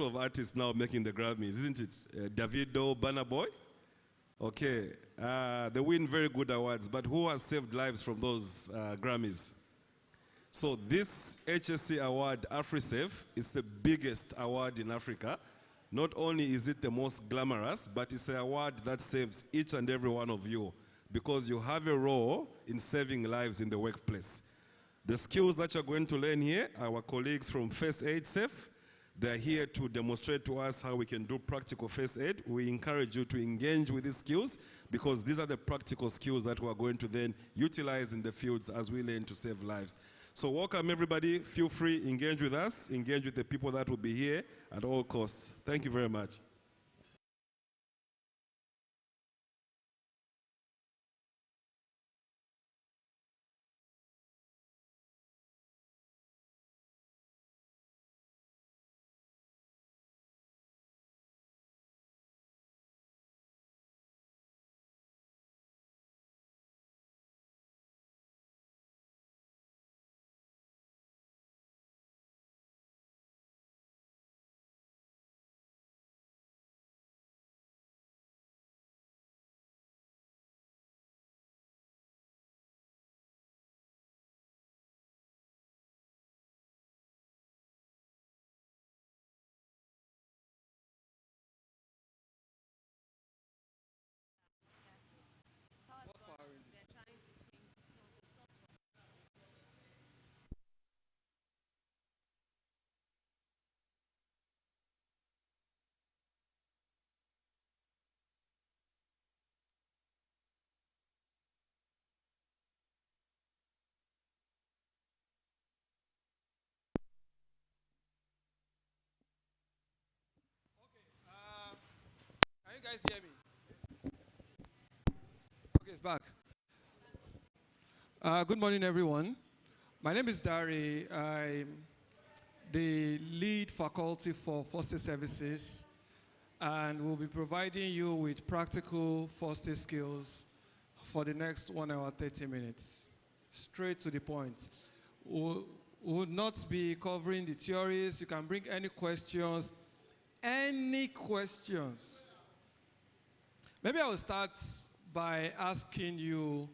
of artists now making the Grammys, isn't it? Davido, Burna Boy. Okay, they win very good awards, but who has saved lives from those Grammys? So this HSC award, AfriSAFE, is the biggest award in Africa. Not only is it the most glamorous, but it's an award that saves each and every one of you because you have a role in saving lives in the workplace. The skills that you're going to learn here, our colleagues from First Aid Safe, they're here to demonstrate to us how we can do practical first aid. We encourage you to engage with these skills because these are the practical skills that we're going to then utilize in the fields as we learn to save lives. So welcome everybody, feel free, engage with us, engage with the people that will be here at all costs. Thank you very much. Can you guys hear me? Okay, it's back. Good morning, everyone. My name is Dari. I'm the lead faculty for foster services, and we'll be providing you with practical foster skills for the next 1 hour, 30 minutes. Straight to the point. We will not be covering the theories. You can bring any questions. Any questions. Maybe I will start by asking you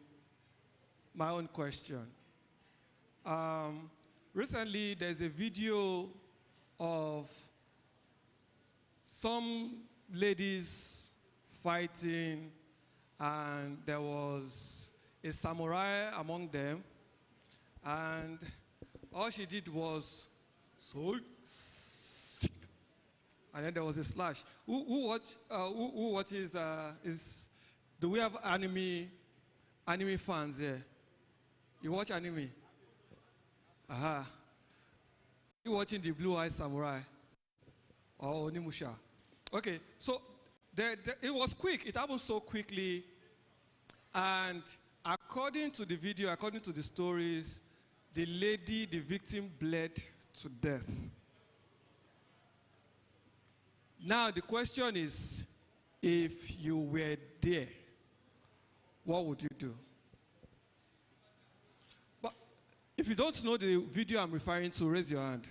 my own question. Recently, there's a video of some ladies fighting, and there was a samurai among them, and all she did was, so, and then there was a slash. Who watches, do we have anime fans here? You watch anime? Aha. You watching the Blue Eye Samurai? Or Onimusha? Okay, so it was quick. It happened so quickly. And according to the video, according to the stories, the lady, the victim, bled to death. Now, the question is, if you were there, what would you do? But if you don't know the video I'm referring to, raise your hand.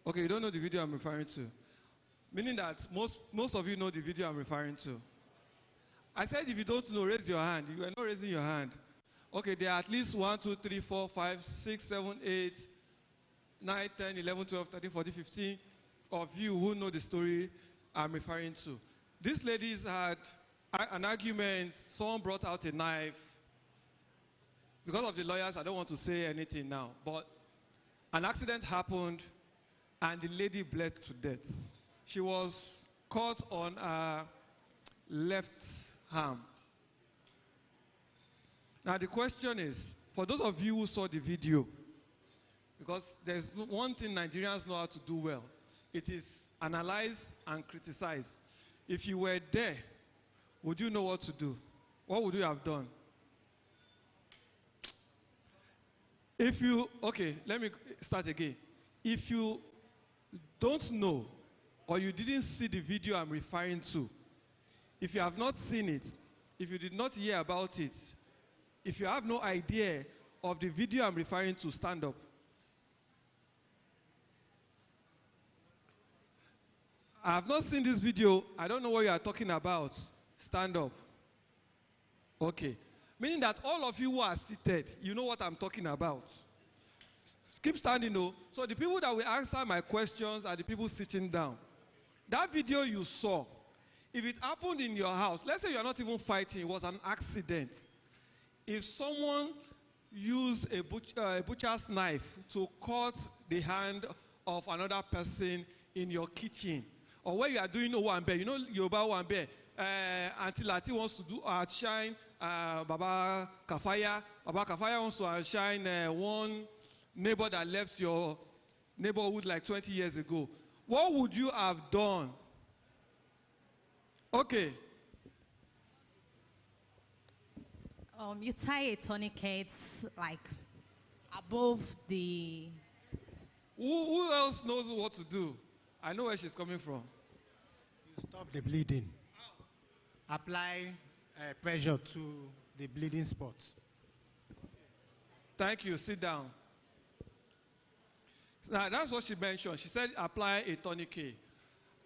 Okay, you don't know the video I'm referring to. Meaning that most of you know the video I'm referring to. I said if you don't know, raise your hand. You are not raising your hand. Okay, there are at least 1, 2, 3, 4, 5, 6, 7, 8, 9, 10, 11, 12, 13, 14, 15 of you who know the story I'm referring to. These ladies had an argument. Someone brought out a knife. Because of the lawyers, I don't want to say anything now. But an accident happened, and the lady bled to death. She was caught on her left arm. Now the question is, for those of you who saw the video, because there's one thing Nigerians know how to do well, it is analyze and criticize. If you were there, would you know what to do? What would you have done? Okay, let me start again. If you don't know, or you didn't see the video I'm referring to, if you have not seen it, if you did not hear about it, if you have no idea of the video I'm referring to, stand up. I have not seen this video. I don't know what you are talking about. Stand up. Okay. Meaning that all of you who are seated, you know what I'm talking about. Keep standing, though. So the people that will answer my questions are the people sitting down. That video you saw, if it happened in your house, let's say you are not even fighting, it was an accident. If someone used a butcher's knife to cut the hand of another person in your kitchen, or where you are doing Owambe, you know Yoruba Owambe, Auntie Lati wants to do outshine Baba Kafaya. Baba Kafaya wants to outshine one neighbor that left your neighborhood like 20 years ago. What would you have done? Okay. You tie a tourniquet like above the. Who else knows what to do? I know where she's coming from. You stop the bleeding. Apply pressure to the bleeding spot. Thank you. Sit down. Now, that's what she mentioned. She said apply a tourniquet.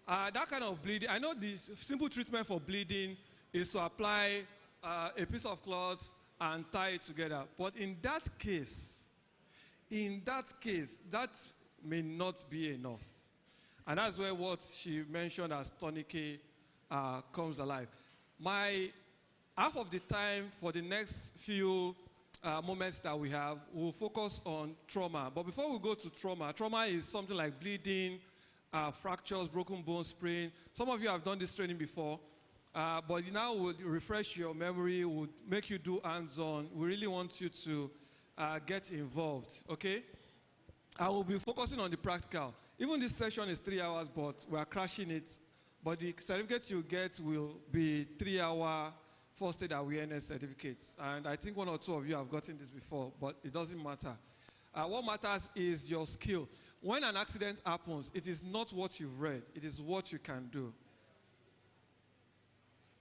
That kind of bleeding, I know the simple treatment for bleeding is to apply a piece of cloth and tie it together. But in that case, that may not be enough. And that's where what she mentioned as tourniquet comes alive. My half of the time for the next few moments that we have, we'll focus on trauma. But before we go to trauma is something like bleeding, fractures, broken bones, sprain. Some of you have done this training before, but now we'll refresh your memory, we'll make you do hands-on. We really want you to get involved, okay? I will be focusing on the practical. Even this session is 3 hours, but we are crashing it. But the certificate you get will be 3-hour first aid awareness certificates. And I think 1 or 2 of you have gotten this before, but it doesn't matter. What matters is your skill. When an accident happens, it is not what you've read, it is what you can do.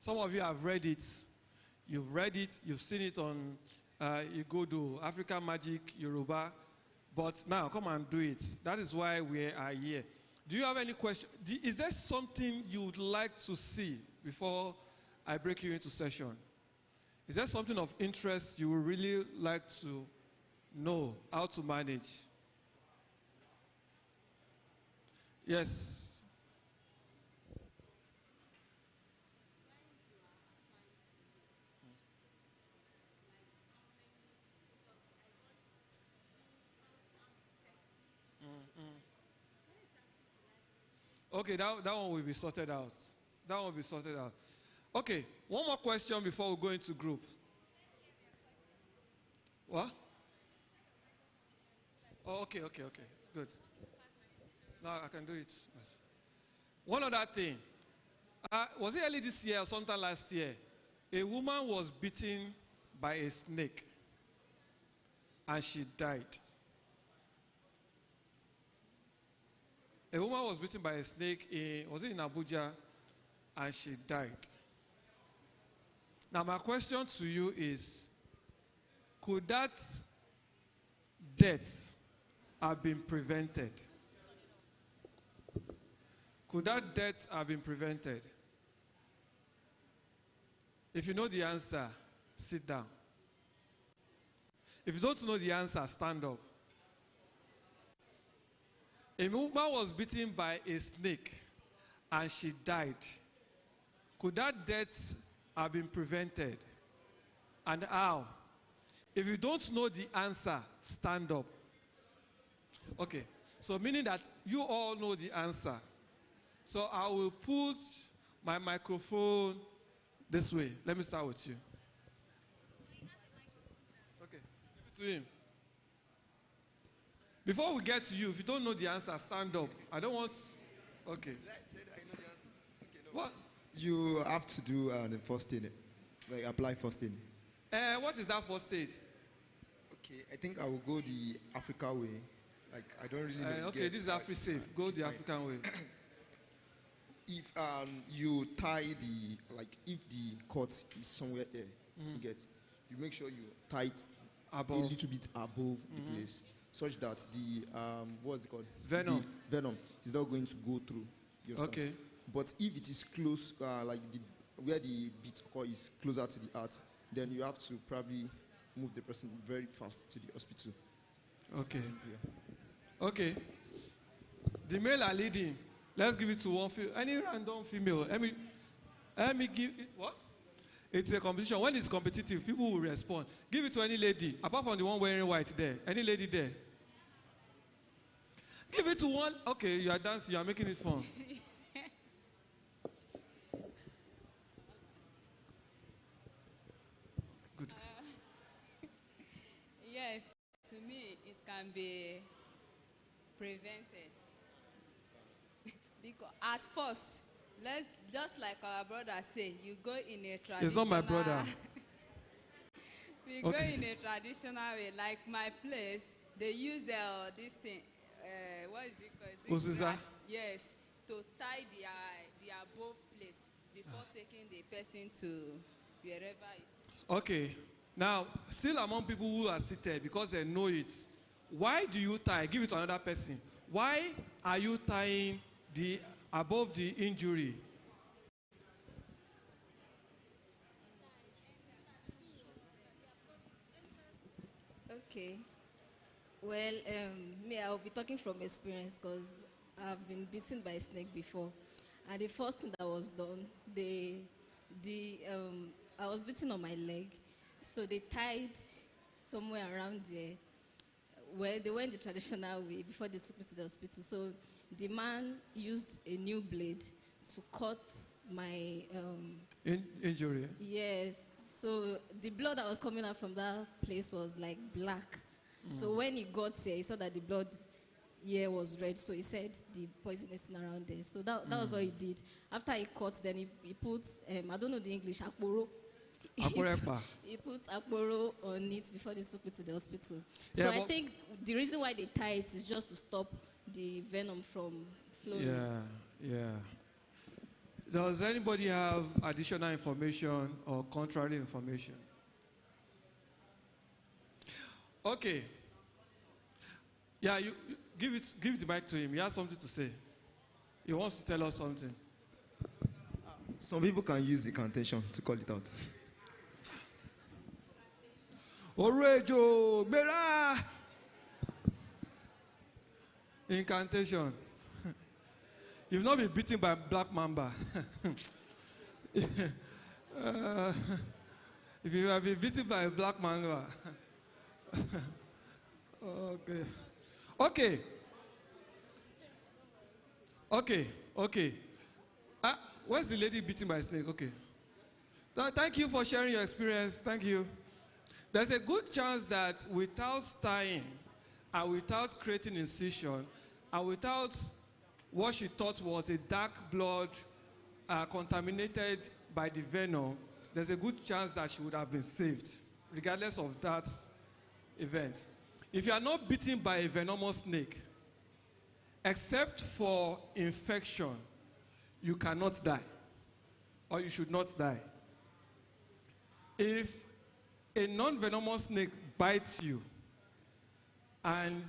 Some of you have read it, you've seen it on, you go to African Magic, Yoruba, but now come and do it. That is why we are here. Do you have any question? Is there something you would like to see before I break you into session? Is there something of interest you would really like to know how to manage? Yes. Okay, that one will be sorted out. That one will be sorted out. Okay, one more question before we go into groups. What? Oh, okay, good. Now I can do it. Yes. One other thing. Was it early this year or sometime last year? A woman was bitten by a snake and she died. A woman was bitten by a snake was it in Abuja, and she died. Now my question to you is, could that death have been prevented? Could that death have been prevented? If you know the answer, sit down. If you don't know the answer, stand up. A woman was bitten by a snake and she died. Could that death have been prevented? And how? If you don't know the answer, stand up. Okay, so meaning that you all know the answer. So I will put my microphone this way. Let me start with you. Okay, give it to him. Before we get to you, if you don't know the answer, stand up. I don't want... Okay. I know the answer. Okay, no. What? You have to do the first aid. Like apply first aid. What is that first aid? Okay, I think I will go the Africa way. Like, I don't really know. Okay, this is AfriSAFE. Go the African way. If you tie if the cut is somewhere here, you make sure you tie it Above. a little bit above the place, such that the what's it called? Venom. The venom is not going to go through. You understand? Okay. But if it is close, like where the beat occur is closer to the heart, then you have to probably move the person very fast to the hospital. Okay. Yeah. Okay. The male are leading. Let's give it to one female. Any random female. Let me give it. What? It's a competition. When it's competitive, people will respond. Give it to any lady, apart from the one wearing white there. Any lady there? Give it to one. Okay, you are dancing. You are making it fun. Good. Yes, to me, it can be prevented. Because at first, let's just like our brother say, you go in a traditional. It's not my brother. We Okay. go in a traditional way. Like my place, they use this thing. What is it called? Is it Uziza? grass? Yes, to tie their above place before taking the person to wherever it. Okay. Now, still among people who are seated because they know it, why do you tie? Give it to another person. Why are you tying the above the injury? Okay. Well, me, I'll be talking from experience because I've been bitten by a snake before. And the first thing that was done, I was bitten on my leg. So they tied somewhere around there where they went the traditional way before they took me to the hospital. So the man used a new blade to cut my Injury. yes. So the blood that was coming out from that place was like black. So when he got here, he saw that the blood here was red. So he said the poison is still around there. So that was what he did. After he cut, then he put, I don't know the English, akporo. Akporepa. He put akporo on it before they took me to the hospital. Yeah, So I but- think the reason why they tie it is just to stop the venom from flowing. Yeah. Does anybody have additional information or contrary information? Okay. Yeah, you give the mic to him. He has something to say. He wants to tell us something. Some people can use the contention to call it out. Orejo, Bera! Incantation. You've not been beaten by black mamba. Uh, if you have been beaten by a black mamba. Okay. Where's the lady beaten by a snake? Okay. Thank you for sharing your experience. Thank you. There's a good chance that without tying and without creating incision and without what she thought was a dark blood contaminated by the venom, there's a good chance that she would have been saved, regardless of that event. If you are not bitten by a venomous snake, except for infection, you cannot die, or you should not die. If a non-venomous snake bites you and